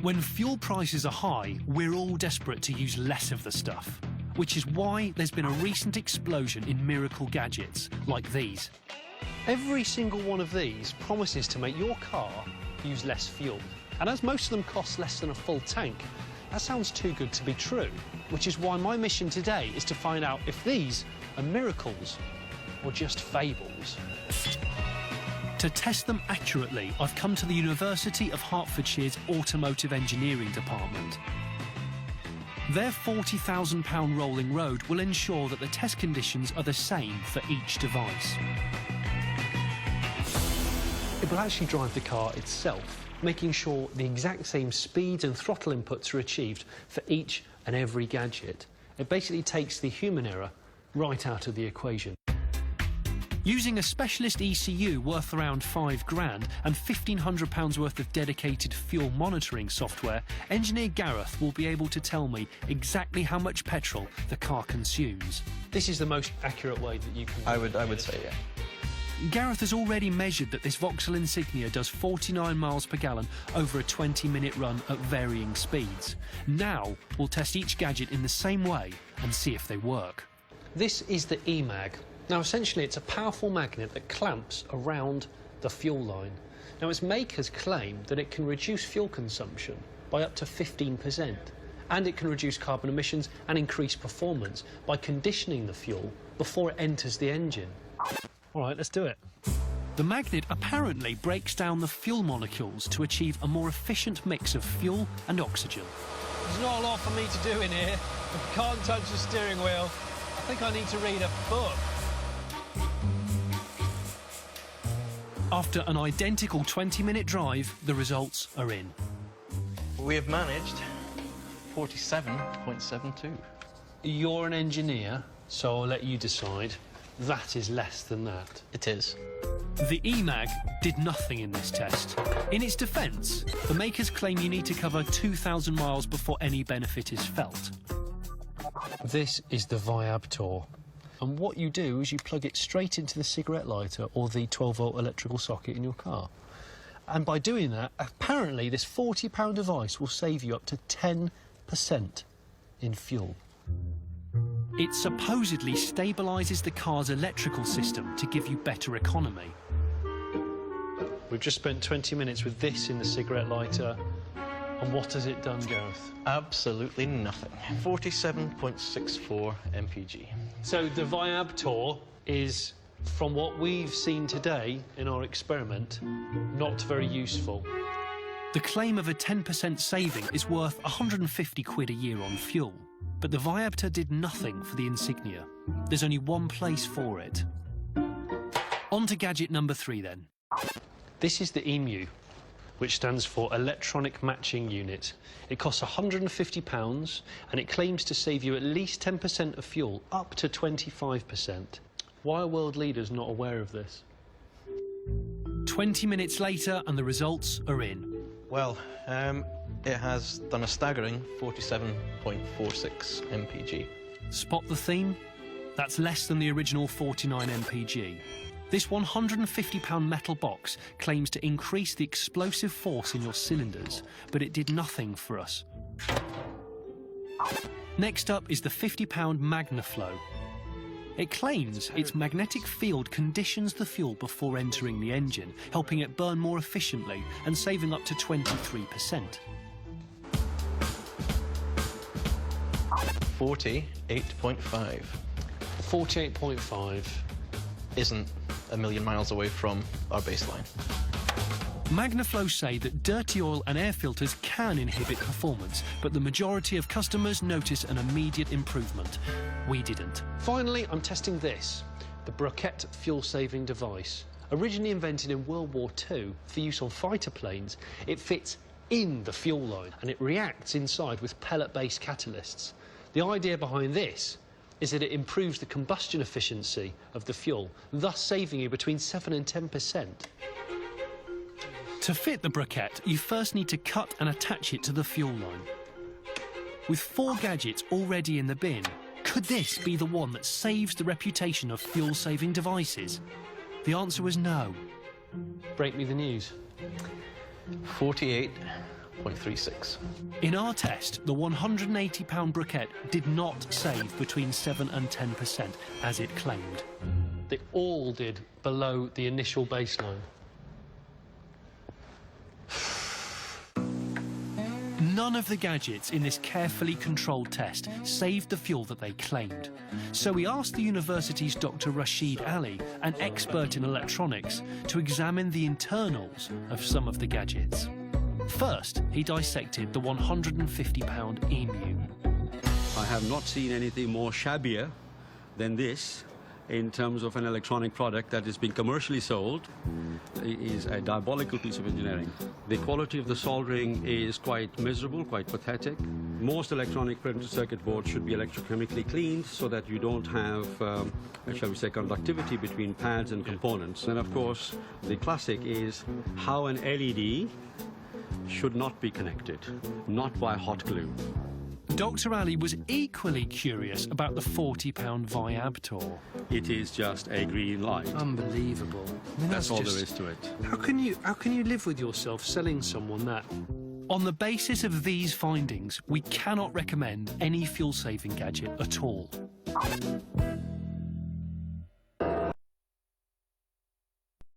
When fuel prices are high, we're all desperate to use less of the stuff, which is why there's been a recent explosion in miracle gadgets like these. Every single one of these promises to make your car use less fuel. And as most of them cost less than a full tank, that sounds too good to be true, which is why my mission today is to find out if these are miracles or just fables. To test them accurately, I've come to the University of Hertfordshire's Automotive Engineering Department. Their £40,000 rolling road will ensure that the test conditions are the same for each device. It will actually drive the car itself, making sure the exact same speeds and throttle inputs are achieved for each and every gadget. It basically takes the human error right out of the equation. Using a specialist ECU worth around £5,000 and £1,500 worth of dedicated fuel monitoring software, engineer Gareth will be able to tell me exactly how much petrol the car consumes. This is the most accurate way that you can... I would say, yeah. Gareth has already measured that this Vauxhall Insignia does 49 miles per gallon over a 20-minute run at varying speeds. Now we'll test each gadget in the same way and see if they work. This is the Emag. Now essentially it's a powerful magnet that clamps around the fuel line. Now its makers claim that it can reduce fuel consumption by up to 15%, and it can reduce carbon emissions and increase performance by conditioning the fuel before it enters the engine. All right, let's do it. The magnet apparently breaks down the fuel molecules to achieve a more efficient mix of fuel and oxygen. There's not a lot for me to do in here. I can't touch the steering wheel. I think I need to read a book. After an identical 20-minute drive, the results are in. We have managed 47.72. You're an engineer, so I'll let you decide. That is less than that. It is. The Emag did nothing in this test. In its defence, the makers claim you need to cover 2,000 miles before any benefit is felt. This is the Viabtor. And what you do is you plug it straight into the cigarette lighter or the 12-volt electrical socket in your car. And by doing that, apparently this £40 device will save you up to 10% in fuel. It supposedly stabilises the car's electrical system to give you better economy. We've just spent 20 minutes with this in the cigarette lighter. And what has it done, Gareth? Absolutely nothing. 47.64 mpg. So the Viabtor is, from what we've seen today in our experiment, not very useful. The claim of a 10% saving is worth 150 quid a year on fuel. But the Viabtor did nothing for the Insignia. There's only one place for it. On to gadget number 3, then. This is the EMU, which stands for Electronic Matching Unit. It costs £150, and it claims to save you at least 10% of fuel, up to 25%. Why are world leaders not aware of this? 20 minutes later, and the results are in. Well, it has done a staggering 47.46 mpg. Spot the theme? That's less than the original 49 mpg. This £150 metal box claims to increase the explosive force in your cylinders, but it did nothing for us. Next up is the £50 MagnaFlow. It claims its magnetic field conditions the fuel before entering the engine, helping it burn more efficiently and saving up to 23%. 48.5. 48.5 isn't a million miles away from our baseline. MagnaFlow say that dirty oil and air filters can inhibit performance, but the majority of customers notice an immediate improvement. We didn't. Finally, I'm testing this, the Briquette fuel-saving device. Originally invented in World War II for use on fighter planes, it fits in the fuel line and it reacts inside with pellet-based catalysts. The idea behind this is that it improves the combustion efficiency of the fuel, thus saving you between 7 and 10%. To fit the Briquette, you first need to cut and attach it to the fuel line. With 4 gadgets already in the bin, could this be the one that saves the reputation of fuel-saving devices? The answer was no. Break me the news. 48 0.36. In our test, the £180 briquette did not save between 7 and 10%, as it claimed. They all did below the initial baseline. None of the gadgets in this carefully controlled test saved the fuel that they claimed. So we asked the university's Dr. Rashid Ali, an expert in electronics, to examine the internals of some of the gadgets. First, he dissected the £150 Emu. I have not seen anything more shabbier than this in terms of an electronic product that is being commercially sold. It is a diabolical piece of engineering. The quality of the soldering is quite miserable, quite pathetic. Most electronic printed circuit boards should be electrochemically cleaned so that you don't have, shall we say, conductivity between pads and components. And of course, the classic is how an LED should not be connected, not by hot glue. Dr. Ali was equally curious about the £40 Viabtor. It is just a green light. Unbelievable. I mean, That's all there is to it. How can you live with yourself selling someone that? On the basis of these findings, we cannot recommend any fuel-saving gadget at all.